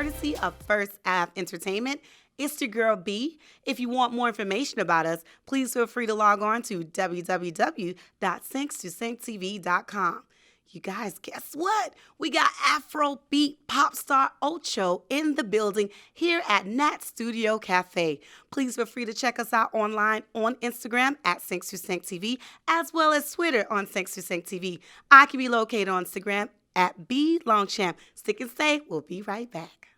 courtesy of First Ave Entertainment. It's your girl B. If you want more information about us, please feel free to log on to www.syncs2synctv.com. You guys, guess what? We got Afrobeat pop star Ocho in the building here at Nat Studio Cafe. Please feel free to check us out online on Instagram at Syncs2SyncTV, as well as Twitter on Syncs2SyncTV. I can be located on Instagram at LONGCHAMP. Stick and stay. We'll be right back.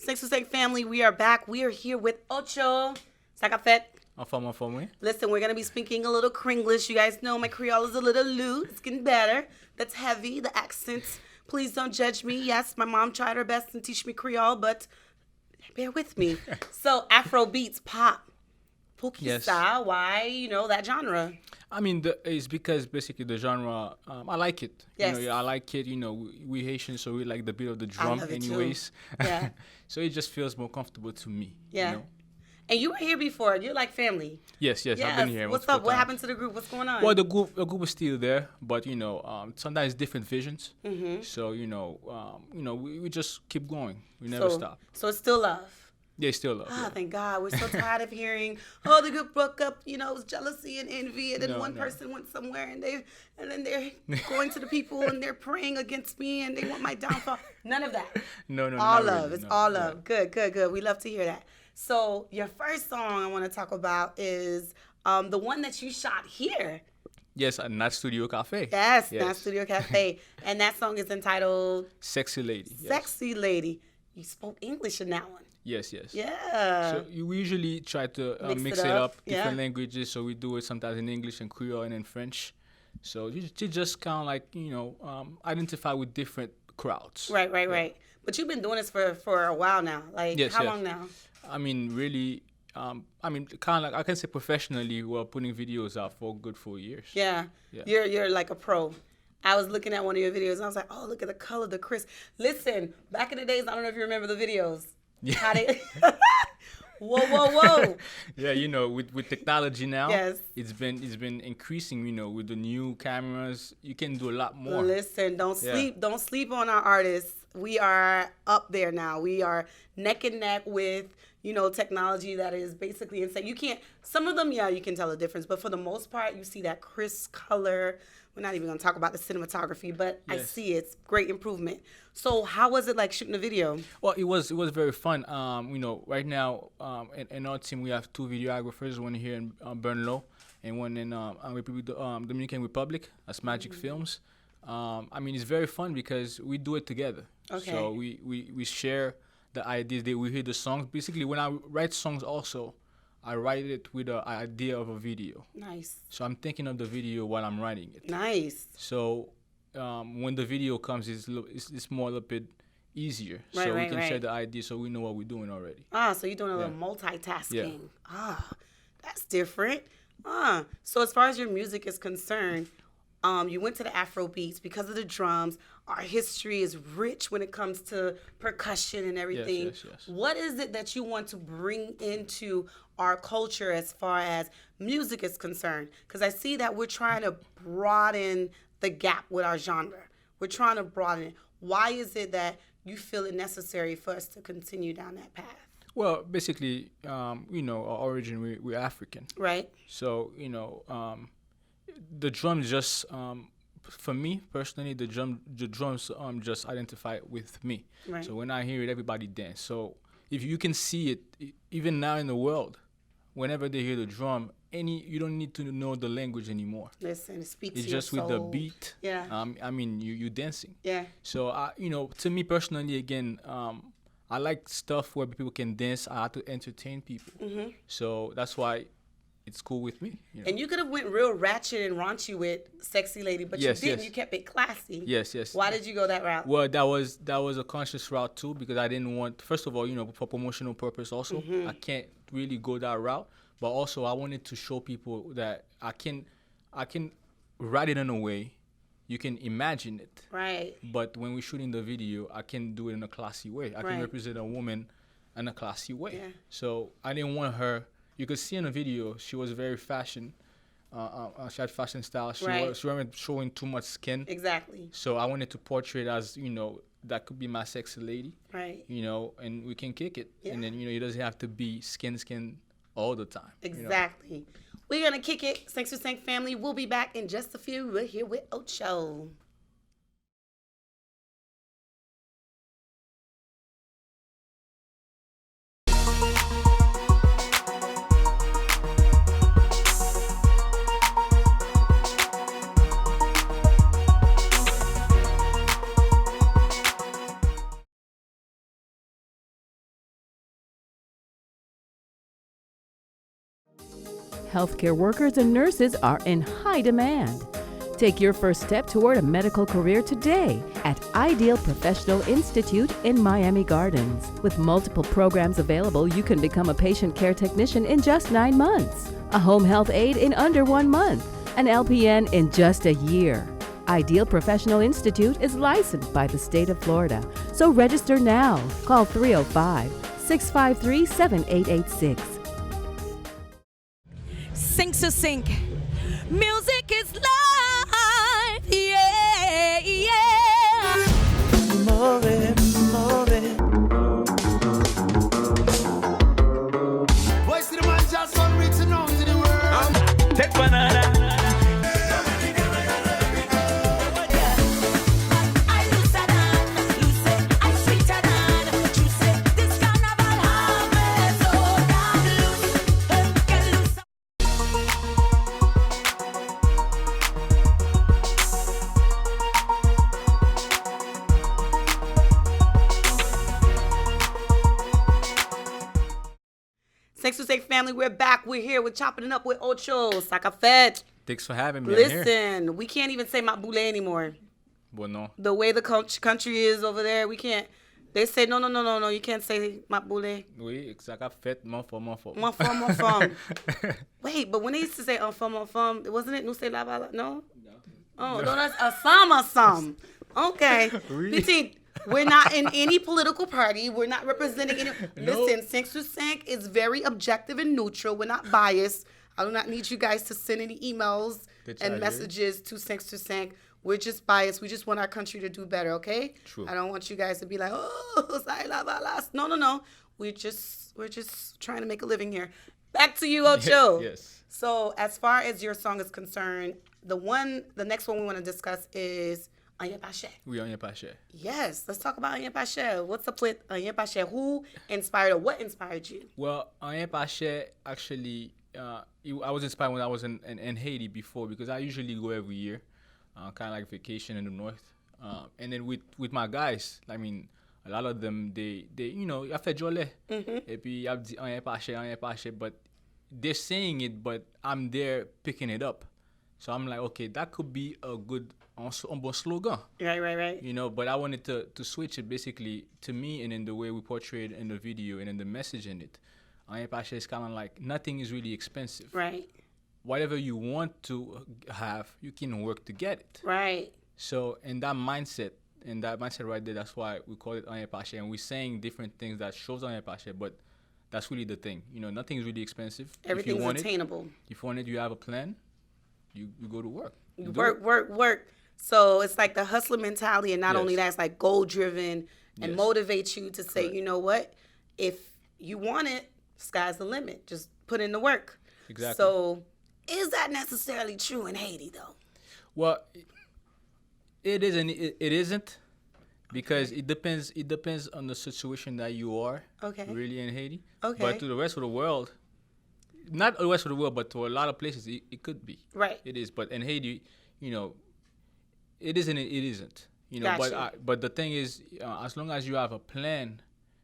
Se26 family, we are back. We are here with Ocho. Sakafet. En forme. Listen, we're going to be speaking a little Kringlish. You guys know my Creole is a little loose. It's getting better. That's heavy, the accents. Please don't judge me. Yes, my mom tried her best to teach me Creole, but bear with me. So, Afro beats, pop. Pookie style, why, that genre? I mean, it's because basically the genre, I like it. Yes. I like it. We Haitians, so we like the beat of the drum anyways. Yeah. So it just feels more comfortable to me. Yeah. And you were here before. You're like family. Yes. I've been here. What's up? What happened to the group? What's going on? Well, the group is still there, but sometimes different visions. Mm-hmm. So we just keep going. We never stop. So it's still love. Yeah, still love. Ah, thank God. We're so tired of hearing, the group broke up, it was jealousy and envy, and then one person went somewhere, and then they're going to the people, and they're praying against me, and they want my downfall. None of that. No. All love. Really, it's all love. Yeah. Good. We love to hear that. So your first song I want to talk about is the one that you shot here. Yes, at Nat Studio Cafe. Yes, Nat Studio Cafe. And that song is entitled Sexy Lady. Sexy Lady. You spoke English in that one. Yes. Yeah. So we usually try to mix it up, different languages. So we do it sometimes in English and Creole and in French. So you just kind of like, identify with different crowds. Right. But you've been doing this for a while now. Like, how long now? I mean, really, kind of like, I can say professionally, we're putting videos out for good 4 years. Yeah. You're like a pro. I was looking at one of your videos, and I was like, oh, look at the color, the crisp. Listen, back in the days, I don't know if you remember the videos. Yeah. How they... Whoa. Yeah, with technology now, yes, it's been increasing. With the new cameras, you can do a lot more. Listen, don't sleep on our artists. We are up there now. We are neck and neck with technology that is basically insane. You can't. Some of them, you can tell the difference, but for the most part, you see that crisp color. We're not even going to talk about the cinematography, but yes. I see it's great improvement. So how was it like shooting the video? Well, it was very fun. Right now in our team we have 2 videographers, one here in Bernlo and one in Dominican Republic. That's Magic Films. It's very fun because we do it together. Okay. So we share the ideas. We hear the songs. Basically, when I write songs also, I write it with an idea of a video. Nice. So I'm thinking of the video while I'm writing it. Nice. So when the video comes, it's more a little bit easier. Right, so we can share the idea so we know what we're doing already. So you're doing a little multitasking. Yeah. That's different. So as far as your music is concerned, You went to the Afro beats because of the drums. Our history is rich when it comes to percussion and everything. Yes. What is it that you want to bring into our culture as far as music is concerned? Because I see that we're trying to broaden the gap with our genre. We're trying to broaden it. Why is it that you feel it necessary for us to continue down that path? Well, basically, our origin, we're African. Right. So, the drums just, for me personally, the drums just identify with me. Right. So when I hear it, everybody dance. So if you can see it, even now in the world, whenever they hear the drum, you don't need to know the language anymore. Listen, it speaks It's to your just with the soul. beat. Yeah. You dancing. Yeah. So to me personally, again, I like stuff where people can dance. I have to entertain people. Mm-hmm. So that's why it's cool with me. And you could have went real ratchet and raunchy with Sexy Lady, but Yes, you didn't. yes. You kept it classy. Yes. Why did you go that route? Well, that was a conscious route too, because I didn't want. First of all, for promotional purpose also, I can't really go that route. But also, I wanted to show people that I can write it in a way you can imagine it. Right. But when we're shooting the video, I can do it in a classy way. I Right. can represent a woman in a classy way. Yeah. So I didn't want her. You could see in the video, she was very fashion. She had fashion style. She wasn't showing too much skin. Exactly. So I wanted to portray it as, that could be my sexy lady. Right. And we can kick it. Yeah. And then, it doesn't have to be skin all the time. Exactly. We're going to kick it. Se26 family. We'll be back in just a few. We're here with Ocho. Healthcare workers and nurses are in high demand. Take your first step toward a medical career today at Ideal Professional Institute in Miami Gardens. With multiple programs available, you can become a patient care technician in just 9 months, a home health aide in under 1 month, an LPN in just a year. Ideal Professional Institute is licensed by the state of Florida, so register now. Call 305-653-7886. Sing to sing. Music is life. Yeah, yeah. More. Voice to the man just on reaching out to the world. Take banana. Se26 family, we're back. We're here. We're chopping it up with Ocho. Sakafet. Thanks for having me. I'm here. Listen, we can't even say Mabule anymore. Bueno. The way the country is over there, we can't. They say, no, you can't say Mabule. Oui, Sakafet, mon fort. Mon. Wait, but when they used to say mon, wasn't it nous c'est la bala? No? Oh, no, that's Assam. Okay. Oui. Petit, we're not in any political party. We're not representing any. Listen, Se26 is very objective and neutral. We're not biased. I do not need you guys to send any emails and messages to Se26. We're just biased. We just want our country to do better, okay? True. I don't want you guys to be like, oh, no. We're just trying to make a living here. Back to you, Ocho. Yes. So as far as your song is concerned, the next one we want to discuss is Anye Pache. Oui, Anye Pache. Yes, let's talk about Anye Pache. What's up with Anye Pache? Who inspired or what inspired you? Well, Anye Pache actually, I was inspired when I was in Haiti before, because I usually go every year, kind of like vacation in the north. And then with my guys, I mean, a lot of them, they I fait jolé. Et puis, I dit Anye Pache, but they're saying it, but I'm there picking it up. So I'm like, okay, that could be a good un bon slogan. Right. But I wanted to switch it basically to me, and in the way we portray it in the video and in the message in it. Anye Pache is kind of like, nothing is really expensive. Right. whatever you want to have, you can work to get it. Right. So in that mindset right there, that's why we call it Anye Pache, and we're saying different things that shows Anye Pache, but that's really the thing. You know, nothing is really expensive. Everything's if you want attainable. If you want it, you have a plan. You go to work. You do Work, it. work, work. So it's like the hustler mentality, and not Yes. only that, it's like goal driven and Yes. motivates you to say, Correct. you know what, if you want it, sky's the limit. Just put in the work. Exactly. So is that necessarily true in Haiti, though? Well, it is and it isn't, because it depends. It depends on the situation that you are. Okay. Really in Haiti. Okay. But to the rest of the world, not the rest of the world, but to a lot of places, it could be. Right. It is, but in Haiti, you know, it is and it isn't. You know, Gotcha. but the thing is, as long as you have a plan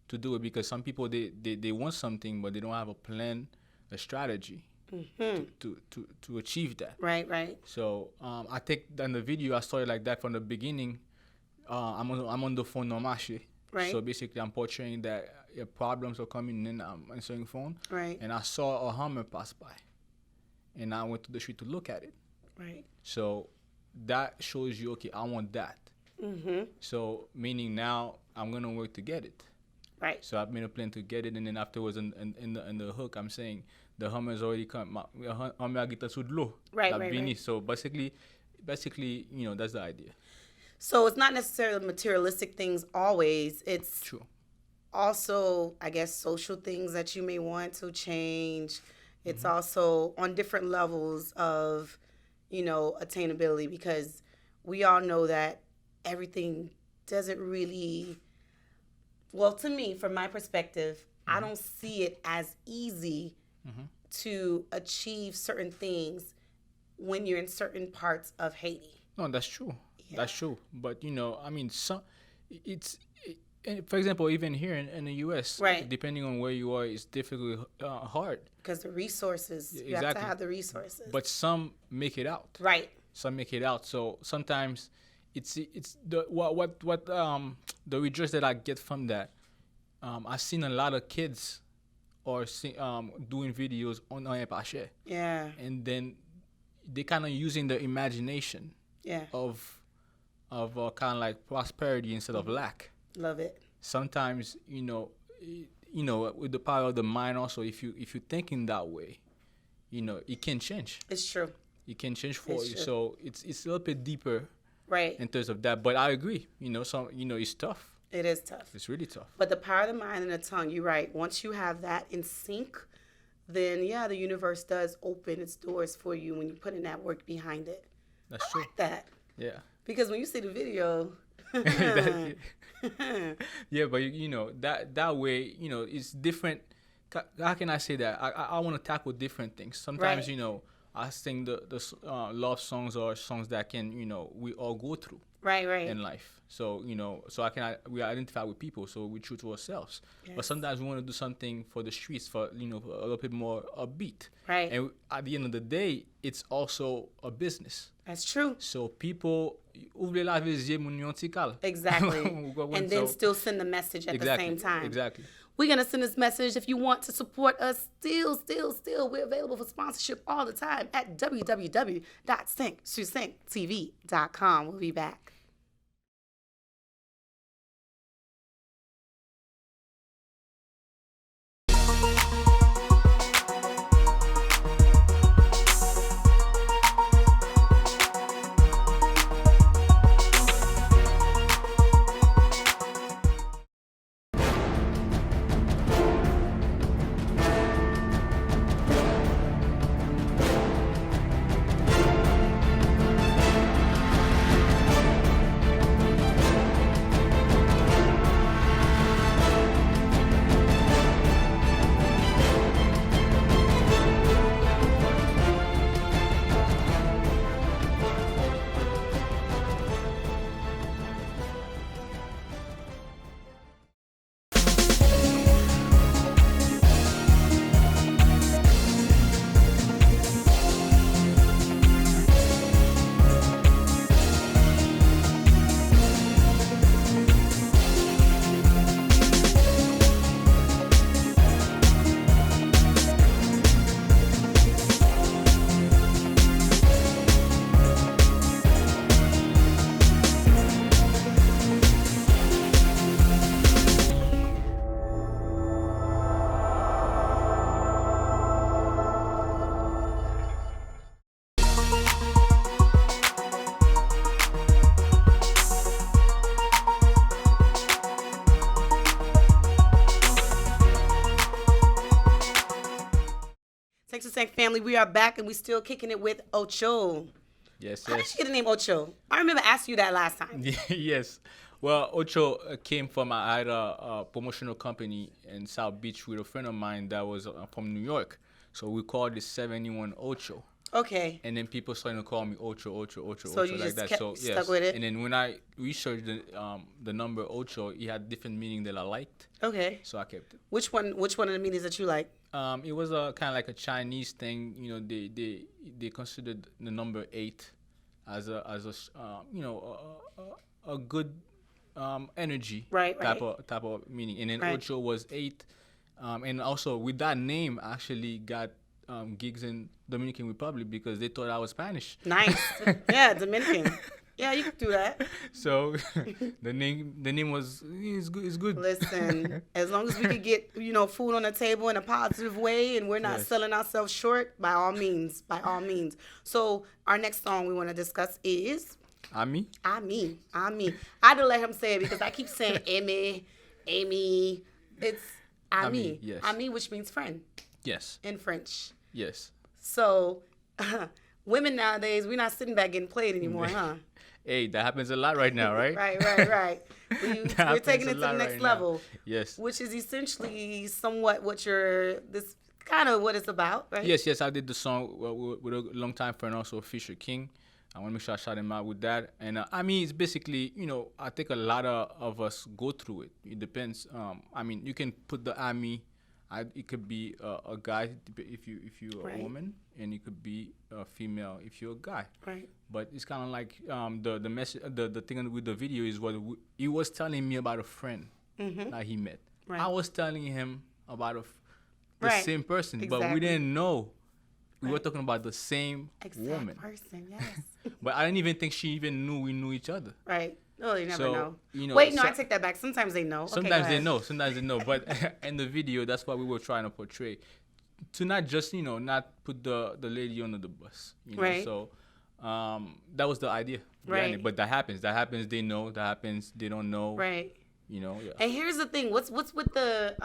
to do it, because some people they want something, but they don't have a plan, a strategy to achieve that. Right, right. So I think in the video I started like that from the beginning. I'm on the phone no marché. Right. So basically I'm portraying that problems are coming in. I'm answering phone. Right. And I saw a Hummer pass by, and I went to the street to look at it. Right. So that shows you, okay, I want that. Mm-hmm. So meaning now I'm gonna work to get it. Right. So I've made a plan to get it, and then afterwards in the hook I'm saying the Hummer's already come. Hummer a gita sous de l'eau. Right, La right, vini. right. So basically, you know, that's the idea. So it's not necessarily materialistic things always. It's True. also, I guess, social things that you may want to change. It's Mm-hmm. also on different levels of, you know, attainability, because we all know that everything doesn't really, well, to me, from my perspective, I Mm-hmm. don't see it as easy to achieve certain things when you're in certain parts of Haiti. No, that's true. Yeah. That's true. But you know, I mean, for example, even here in the U.S., Right. depending on where you are, it's difficult, hard. Because the resources, Yeah, you have to exactly. have the resources. But some make it out. Right. Some make it out. So sometimes it's the the rejoice that I get from that. I've seen a lot of kids doing videos on Anye Pache, Yeah. and then they kind of using the imagination Yeah. of kind of like prosperity instead of lack. Love it. Sometimes you know with the power of the mind also, if you're thinking that way, you know, it can change. It's true. It can change for It's you. true. So it's a little bit deeper Right. in terms of that. But I agree. You know, it's tough. It is tough. It's really tough. But the power of the mind and the tongue, you're right. Once you have that in sync, then yeah, the universe does open its doors for you when you put in that work behind it. That's I true. like that. Yeah. Because when you see the video, Yeah, but you know that way, you know, it's different. How can I say that? I want to tackle different things. Sometimes, Right. you know, I sing the love songs or songs that can, you know, we all go through right, right. in life. So, you know, we identify with people, so we true to ourselves. But Yes. sometimes we want to do something for the streets, for, you know, a little bit more upbeat. Right. And at the end of the day, it's also a business. That's true. So people ouvre la vizier moun yon ti kal. Exactly. And then So- still send the message at exactly, the same time. Exactly. We're going to send this message. If you want to support us, still, we're available for sponsorship all the time at www.Se26 We'll be back. 626 family. We are back and we still kicking it with Ocho. Yes, How did yes. you get the name Ocho? I remember asking you that last time. Yes. Well, Ocho came from, I had a promotional company in South Beach with a friend of mine that was from New York. So we called it 71 Ocho. Okay. And then people started to call me Ocho, Ocho, Ocho, So Ocho, you like just that. kept So stuck with it? And then when I researched the number Ocho, it had different meaning that I liked. Okay. So I kept it. Which one of the meanings that you like? It was a kind of like a Chinese thing. You know, they considered the number 8 as a good energy Right, type of meaning. And then Right. Ocho was 8. And also with that name, I actually got gigs in Dominican Republic because they thought I was Spanish. Nice. Yeah, Dominican. Yeah, you can do that. So the name was is good. Listen, as long as we could get, food on the table in a positive way and we're not Yes. selling ourselves short, by all means. So our next song we want to discuss is Ami? I mean. I had to let him say it because I keep saying Amy. It's Ami. Yes. Ami, which means friend Yes. in French. Yes. So women nowadays, we're not sitting back getting played anymore, huh? Hey, that happens a lot right now, right? Right. We're happens taking a it to the lot next right now. level. Yes. Which is essentially somewhat what this kind of what it's about, right? Yes. I did the song with a long time friend, also Fisher King. I want to make sure I shout him out with that. And it's basically, I think a lot of us go through it. It depends. You can put the Ami. It could be a guy if you're Right. a woman, and it could be a female if you're a guy. Right. But it's kind of like the message, the thing with the video is he was telling me about a friend that he met. Right. I was telling him about the Right. same person, but Exactly. we didn't know we were Right. talking about the same Exact woman. person, yes. But I didn't even think she even knew we knew each other. Right. No, you never So, know. so- I take that back. Sometimes they know. Okay, go Sometimes they ahead. know, sometimes they know. But in the video, that's what we were trying to portray. To not just, not put the lady under the bus. Right. So that was the idea. behind Right. it. But that happens. That happens, they know. That happens, they don't know. Right. Yeah. And here's the thing. What's with the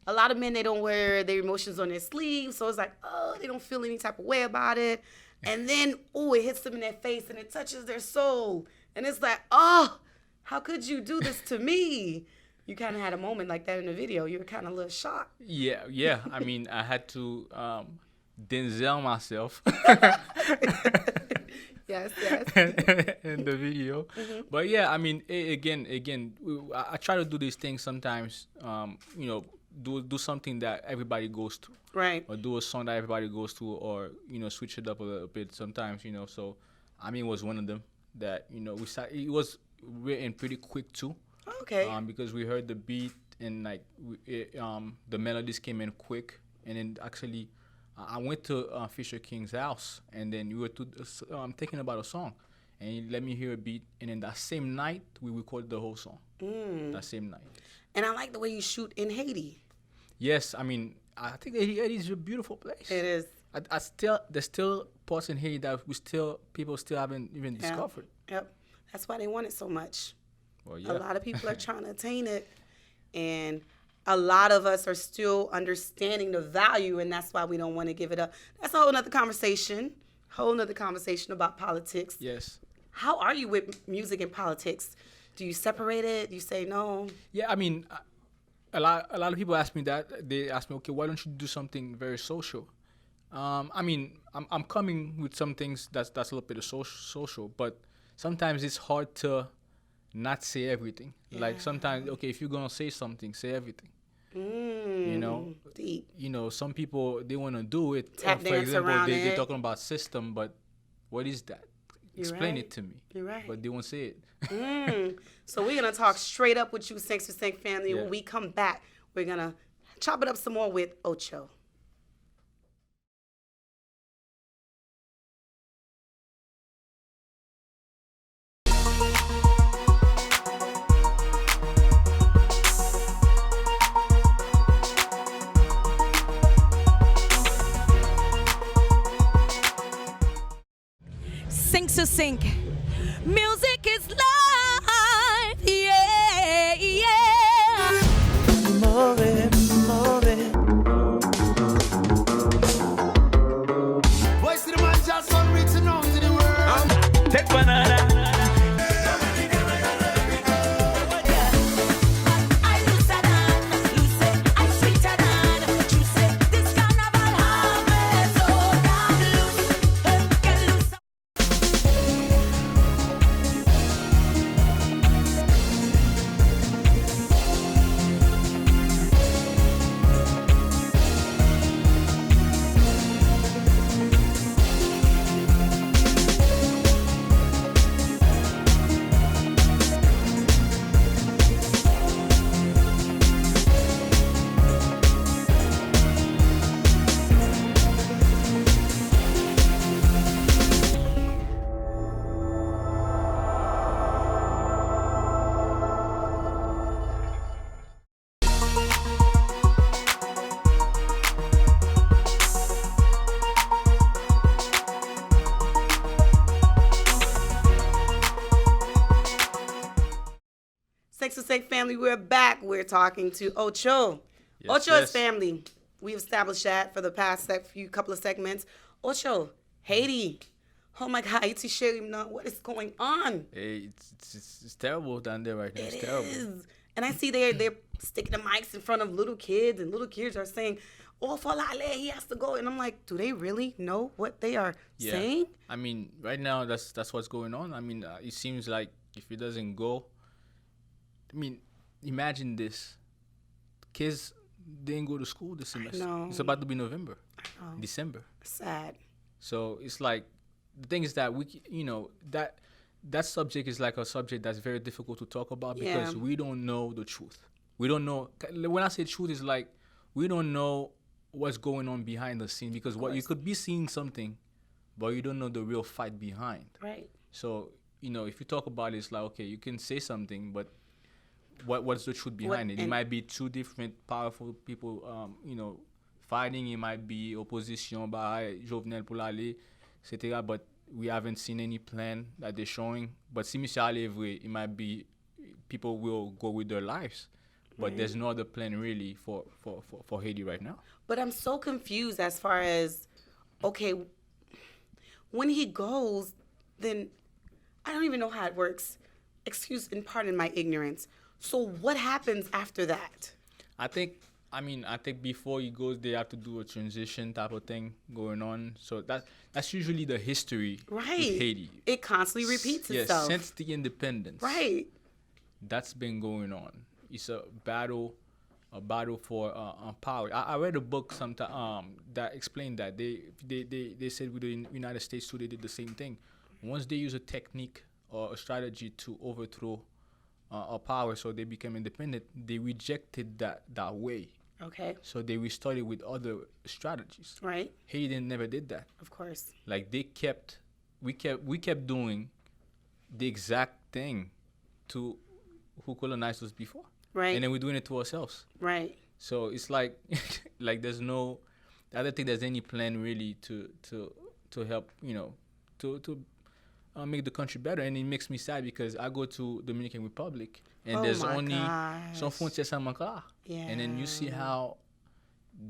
a lot of men, they don't wear their emotions on their sleeves, so it's like, they don't feel any type of way about it. And then, it hits them in their face and it touches their soul. And it's like, how could you do this to me? You kind of had a moment like that in the video. You were kind of a little shocked. Yeah. I had to Denzel myself Yes. in the video. But yeah, again, I try to do these things sometimes. Do something that everybody goes through. Right. Or do a song that everybody goes through, or switch it up a little bit sometimes. So it was one of them that it was written pretty quick too. Okay. Because we heard the beat and like the melodies came in quick, and then actually I went to Fisher King's house, and then we were thinking about a song, and he let me hear a beat, and then that same night we recorded the whole song. That same night. And I like the way you shoot in Haiti. Yes, I think Haiti is a beautiful place. It is. There's still parts in Haiti that people still haven't even discovered. Yep. That's why they want it so much. Well, yeah. A lot of people are trying to attain it, and a lot of us are still understanding the value, and that's why we don't want to give it up. That's a whole nother conversation. About politics. Yes. How are you with music and politics? Do you separate it? Do you say no? Yeah, a lot of people ask me that. They ask me, okay, why don't you do something very social? I'm coming with some things that's a little bit of social, but sometimes it's hard to not say everything. Yeah. Like sometimes, okay, if you're gonna say something, say everything. Deep. Some people, they want to do it. Tap For dance example, around they're it. talking about system, but what is that? Explain right. it to me. You're right. But they won't say it. So we're going to talk straight up with you, 626 family. Yeah. When we come back, we're going to chop it up some more with Ocho. Sing to sing. Music is life. Yeah, yeah. More it. Se26 family, we're back. We're talking to Ocho. Yes, Ocho is yes. family. We've established that for the past few couple of segments. Ocho, Haiti. Oh my God, Haiti, share him know what is going on. Hey, it's terrible down there right now. It's terrible. Is. And I see they're sticking the mics in front of little kids, and little kids are saying, "Oh, Falale, he has to go." And I'm like, do they really know what they are saying? I mean, right now that's what's going on. I mean, it seems like if it doesn't go, I mean, imagine this: kids didn't go to school this semester. know. It's about to be November, know. December. Sad. So it's like the thing is that that subject is like a subject that's very difficult to talk about because Yeah. we don't know the truth. We don't know. When I say truth, it's like we don't know what's going on behind the scene because what you could be seeing something, but you don't know the real fight behind. Right. So if you talk about it, it's like okay, you can say something, but what's the truth behind it? It might be two different powerful people, fighting. It might be opposition by Jovenel pour l'aller, etc. But we haven't seen any plan that they're showing. But si Monsieur aller vrai, it might be people will go with their lives. But there's no other plan really for Haiti right now. But I'm so confused as far as, okay, when he goes, then I don't even know how it works. Excuse and pardon my ignorance. So what happens after that? I think before he goes, they have to do a transition type of thing going on. So that's usually the history Right. with Haiti. It constantly repeats itself. Since the independence. Right. That's been going on. It's a battle for power. I read a book sometime that explained that they said with the United States too they did the same thing. Once they use a technique or a strategy to overthrow a power, so they became independent, they rejected that way. Okay. So they restarted with other strategies. Right. Haiti never did that. Of course. Like we kept doing the exact thing to who colonized us before. Right. And then we're doing it to ourselves. Right. So it's like there's no, I don't think there's any plan really to help, to make the country better. And it makes me sad because I go to Dominican Republic and there's only some frontières sans manquer. Yeah. And then you see how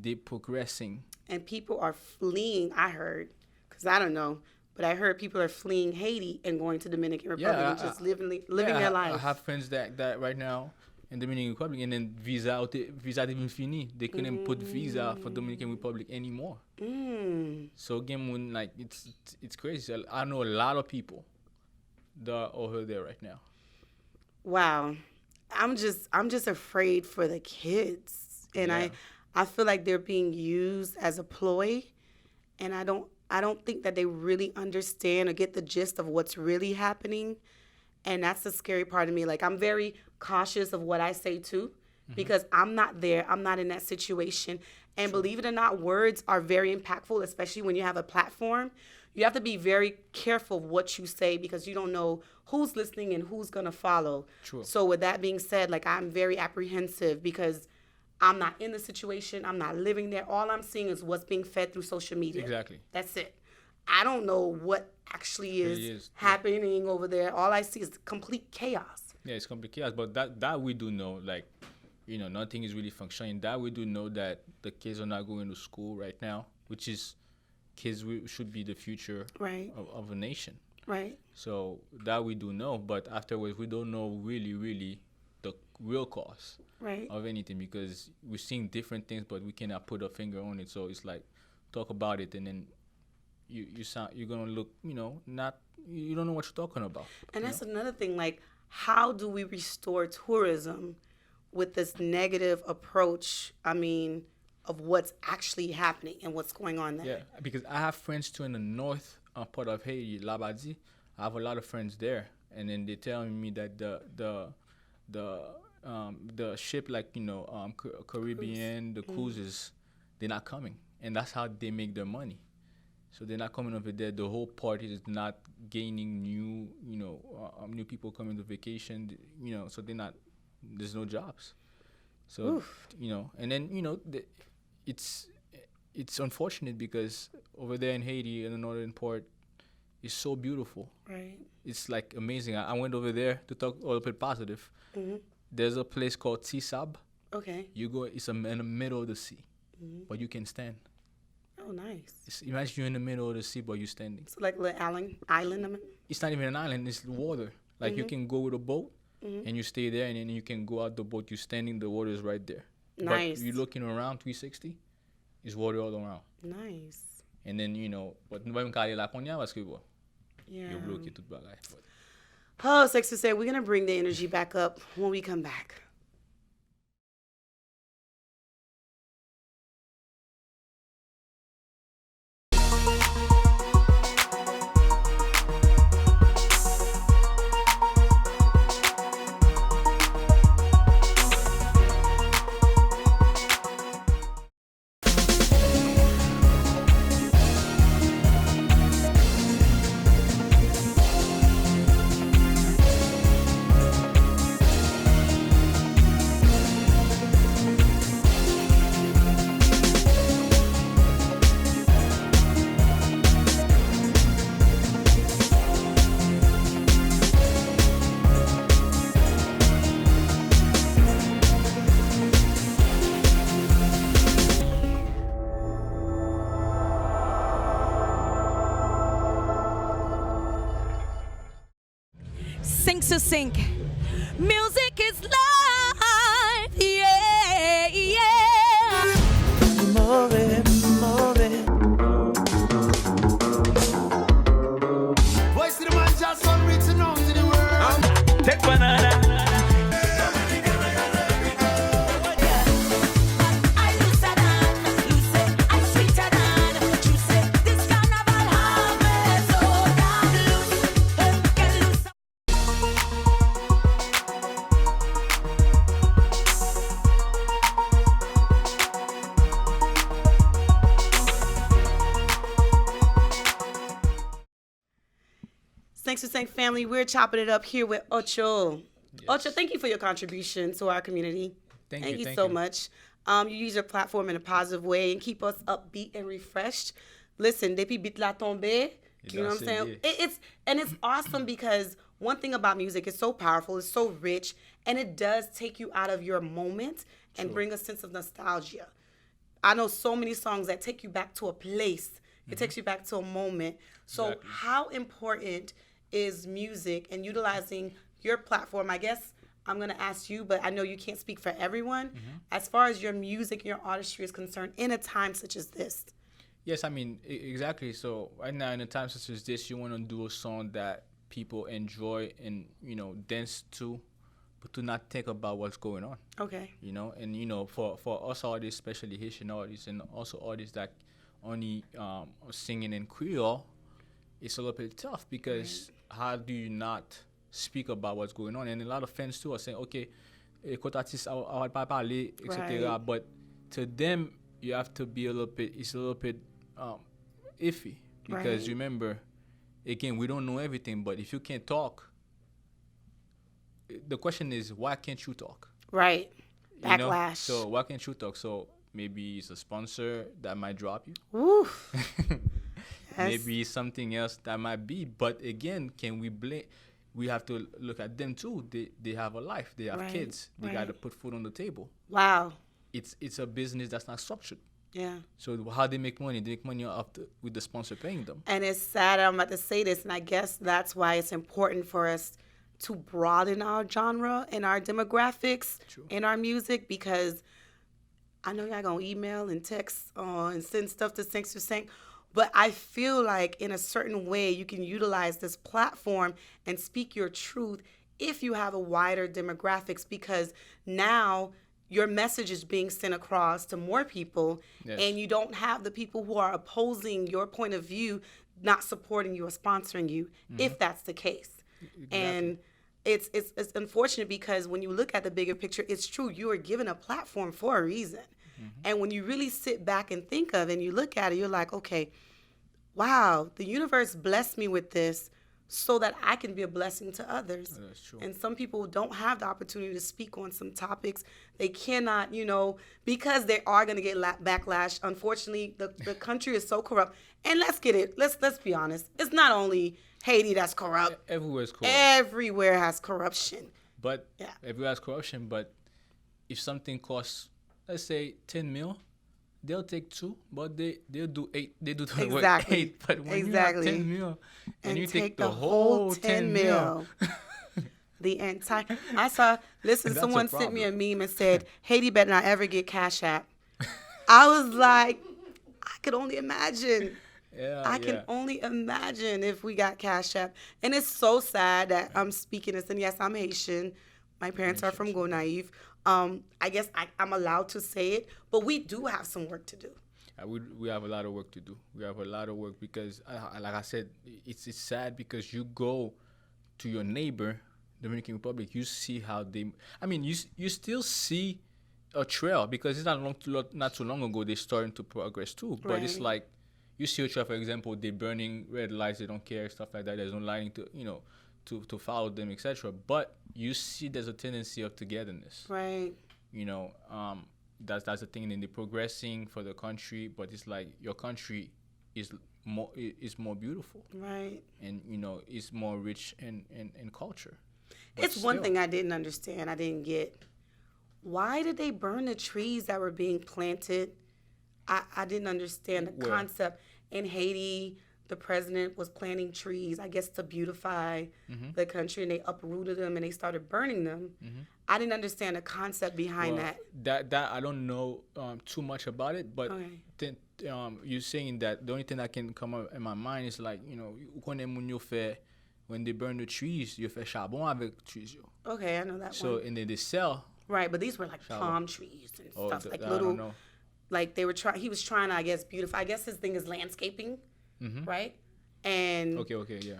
they're progressing. And people are fleeing, I heard, because I don't know, but I heard people are fleeing Haiti and going to Dominican Republic and just living their life. I have friends that right now in Dominican Republic, and then visa even fini. They couldn't put visa for Dominican Republic anymore. So again, when it's crazy. I know a lot of people that are over there right now. Wow. I'm just afraid for the kids. And Yeah. I feel like they're being used as a ploy, and I don't think that they really understand or get the gist of what's really happening. And that's the scary part of me. Like, I'm very cautious of what I say, too, because I'm not there. I'm not in that situation. And believe it or not, words are very impactful, especially when you have a platform. You have to be very careful of what you say because you don't know who's listening and who's going to follow. True. So with that being said, like, I'm very apprehensive because I'm not in the situation. I'm not living there. All I'm seeing is what's being fed through social media. Exactly. That's it. I don't know what actually is happening over there. All I see is complete chaos. Yeah, it's complete chaos. But that we do know, like, nothing is really functioning. That we do know that the kids are not going to school right now, which is kids should be the future Right. of a nation. Right. So that we do know, but afterwards we don't know really the real cause Right. of anything because we're seeing different things, but we cannot put a finger on it. So it's like talk about it, and then you're gonna look, you don't know what you're talking about. And that's another thing. Like, how do we restore tourism with this negative approach? I mean, of what's actually happening and what's going on there. Yeah, because I have friends too in the north part of Haiti, Labadie. I have a lot of friends there, and then they're telling me that the ship, like Caribbean, the cruises, they're not coming, and that's how they make their money. So they're not coming over there. The whole party is not gaining new people coming to vacation. So they're not. There's no jobs. So and then it's unfortunate because over there in Haiti, in the northern part, it's so beautiful. Right. It's like amazing. I went over there to talk a little bit positive. There's a place called Tisab. Okay. You go, it's in the middle of the sea, but you can stand. Oh, nice. Imagine you're in the middle of the sea, but you're standing. It's like a little island. I mean. It's not even an island, it's water. Like you can go with a boat and you stay there, and then you can go out the boat, you're standing, the water is right there. Nice. But you're looking around 360, it's water all around. Nice. And then, but nous allons aller là qu'on y a parce que bon, Yeah. you're bloqué toute bagaille. Oh, Se26, we're going to bring the energy back up when we come back. Sink to sink. Music is life. Yeah, yeah. Voice of the man just on reaching out to the world. Take banana. Thanks for saying, family. We're chopping it up here with Ocho. Yes. Ocho, thank you for your contribution to our community. Thank you you. so much. You use your platform in a positive way and keep us upbeat and refreshed. Listen, depuis bit la tombe, you know what I'm saying? It's awesome because one thing about music is so powerful, it's so rich, and it does take you out of your moment and bring a sense of nostalgia. I know so many songs that take you back to a place. It takes you back to a moment. So Exactly. how important is music and utilizing your platform? I guess I'm going to ask you, but I know you can't speak for everyone. As far as your music and your artistry is concerned in a time such as this. Yes, I mean, exactly. So right now, in a time such as this, you want to do a song that people enjoy and, dance to, but to not think about what's going on. Okay. And, for us artists, especially Haitian artists and also artists that only singing in Creole, it's a little bit tough because how do you not speak about what's going on? And a lot of fans too are saying, okay, écoute artiste, on va pas parler, etc. Right. But to them, you have to be it's a little bit iffy because Right. remember, again, we don't know everything, but if you can't talk, the question is, why can't you talk? Right. You know? Backlash. So why can't you talk? So maybe it's a sponsor that might drop you. Woo. Yes. Maybe something else that might be. But again, can we blame? We have to look at them too. They have a life. They have Right, kids. They right. got to put food on the table. Wow. It's a business that's not structured. Yeah. So how they make money? They make money with the sponsor paying them. And it's sad I'm about to say this, and I guess that's why it's important for us to broaden our genre and our demographics in our music, because I know y'all gonna email and text and send stuff to Sync to Sync, but I feel like in a certain way you can utilize this platform and speak your truth if you have a wider demographics, because now your message is being sent across to more people. Yes. And you don't have the people who are opposing your point of view not supporting you or sponsoring you, if that's the case. And it's unfortunate because when you look at the bigger picture, it's true, you are given a platform for a reason. And when you really sit back and think of it and you look at it, you're like, okay, wow, the universe blessed me with this so that I can be a blessing to others. That's true. And some people don't have the opportunity to speak on some topics. They cannot, because they are going to get backlash. Unfortunately, the country is so corrupt. And let's be honest. It's not only Haiti that's corrupt. Everywhere's corrupt. Everywhere has corruption. But Yeah. everywhere has corruption. But if something costs, let's say 10 mil, they'll take 2, but they'll do 8. They do the work Exactly. 8. But when Exactly. you have 10 mil And you take the whole 10 mil. The entire. I saw. Listen, That's a someone sent me a problem. meme and said Haiti better not ever get Cash App. I was like, I could only imagine. Yeah, I can only imagine if we got Cash App. And it's so sad that I'm speaking this. And yes, I'm Haitian. My parents are from Go Naive. I guess I'm allowed to say it, but we do have some work to do. We have a lot of work to do. We have a lot of work because, like I said, it's sad because you go to your neighbor, Dominican Republic, you see how they. I mean, you still see a trail because it's not too long ago they starting to progress too. But it's Right. like you see a trail, for example, they're burning red lights, they don't care, stuff like that. There's no lighting to follow them, etc. But you see there's a tendency of togetherness. Right. That's the thing. And then they're progressing for the country, but it's like your country is more beautiful, Right. and it's more rich in culture. But It's one still, thing I didn't understand. I didn't get. Why did they burn the trees that were being planted? I didn't understand the Where? concept. In Haiti, the president was planting trees, I guess, to beautify the country, and they uprooted them and they started burning them. I didn't understand the concept behind well, that. that I don't know too much about it, but Okay. you're saying that the only thing that can come up in my mind is like when they burn the trees, you fais charbon avec trees yo. Okay, I know that So one. and then they sell. Right, but these were like Shower. palm trees and stuff, like I little. don't know. Like they were trying. He was trying to, I guess, beautify. I guess his thing is landscaping, right? And Okay, yeah.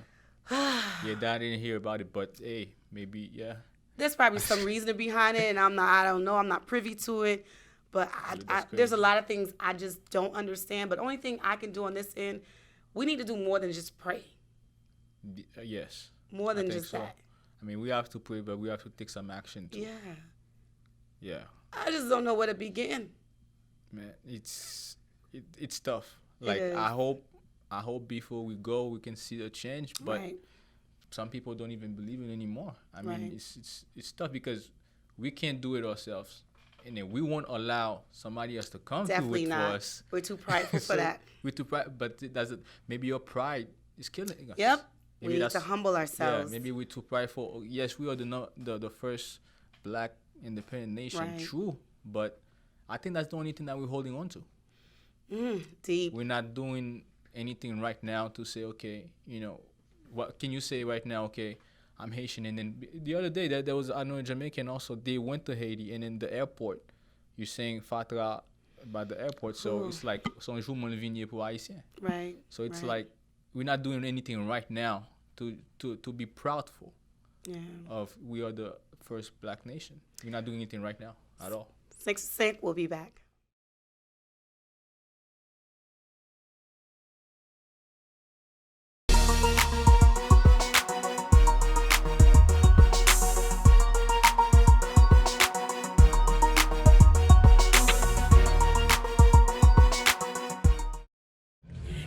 Yeah, that I didn't hear about it, but hey, maybe yeah. there's probably some reasoning behind it, and I don't know. I'm not privy to it, but That's there's a crazy. lot of things I just don't understand. But the only thing I can do on this end, we need to do more than just pray. Yes. More I than think just so. that. I mean, we have to pray, but we have to take some action too. Yeah. Yeah. I just don't know where to begin. Man, it's tough. Like is. I hope before we go we can see the change, but Right. some people don't even believe it anymore. I mean, Right. it's tough because we can't do it ourselves, and then we won't allow somebody else to come Definitely do it not. for us. We're too prideful for So, that. We're too pride, but maybe your pride is killing us. Yep. Maybe We need to that's- humble Yeah, ourselves. maybe we're too prideful. Yes, we are the first black independent nation, Right. true, but I think that's the only thing that we're holding on to. Deep. We're not doing anything right now to say, okay, what can you say right now? Okay, I'm Haitian, and then the other day there was I know a Jamaican also. They went to Haiti, and in the airport, you're saying Fatra by the airport, so it's like son jour mon vigné pour haïtien. Right. So it's right. like we're not doing anything right now to be proudful Yeah. of we are the first black nation. We're not doing anything right now at all. 6%, we'll be back.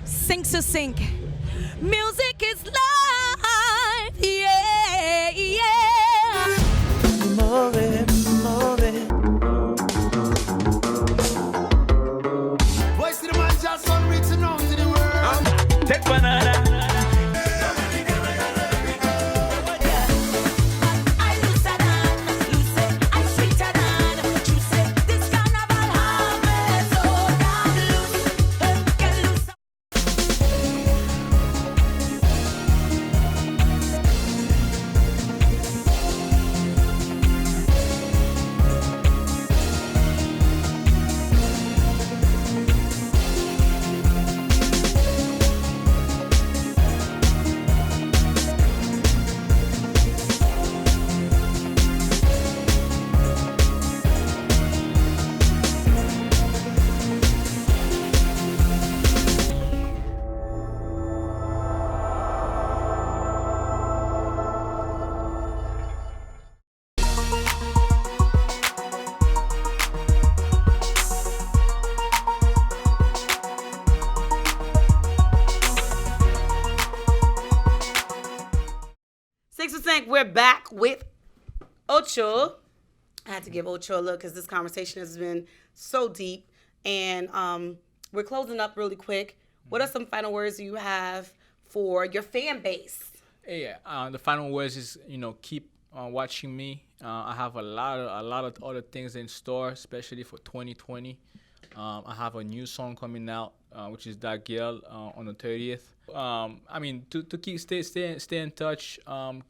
Sink to sink. Music is life. Yeah, yeah. Voice of the man just on reaching out to the world. Take banana. I looser than, loose, I sweeter than, juicy. This carnival harvest, so damn loose, get loose. Six Percent, we're back with Ocho. I had to give Ocho a look because this conversation has been so deep. And we're closing up really quick. What are some final words you have for your fan base? Yeah, the final words is, keep watching me. I have a lot of other things in store, especially for 2020. I have a new song coming out, which is That Girl on the 30th. To keep stay in touch.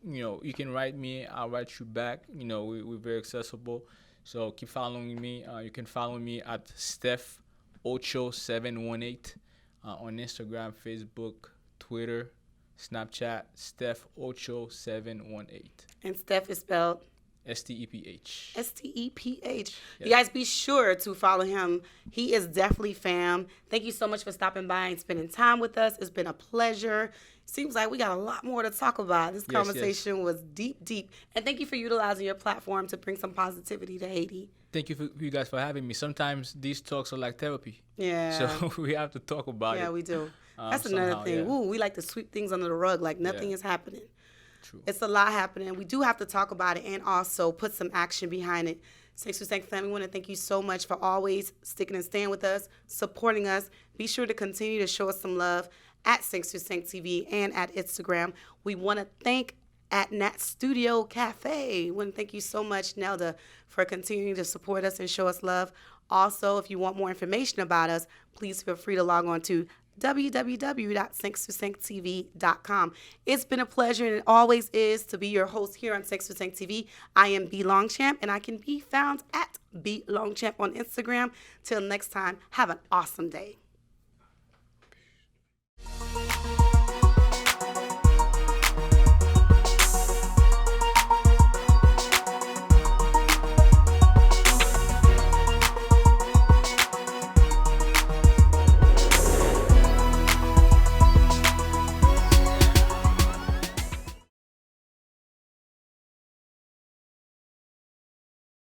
You can write me. I'll write you back. We're very accessible. So keep following me. You can follow me at Steph Ocho 718 on Instagram, Facebook, Twitter, Snapchat. Steph Ocho 718. And Steph is spelled STEPH. STEPH. Yes. You guys be sure to follow him. He is definitely fam. Thank you so much for stopping by and spending time with us. It's been a pleasure. Seems like we got a lot more to talk about. This conversation was deep. And thank you for utilizing your platform to bring some positivity to Haiti. Thank you for you guys for having me. Sometimes these talks are like therapy. Yeah. So we have to talk about it. Yeah, we do. That's another somehow, thing. yeah. Ooh, we like to sweep things under the rug like nothing Yeah. is happening. True. It's a lot happening. We do have to talk about it and also put some action behind it. 626 family, we want to thank you so much for always sticking and staying with us, supporting us. Be sure to continue to show us some love at 626 TV and at Instagram. We want to thank at Nat Studio Cafe. We want to thank you so much, Nelda, for continuing to support us and show us love. Also, if you want more information about us, please feel free to log on to www.626tv.com. It's been a pleasure, and it always is, to be your host here on 626 TV. I am B Longchamp, and I can be found at B Longchamp on Instagram. Till next time, have an awesome day.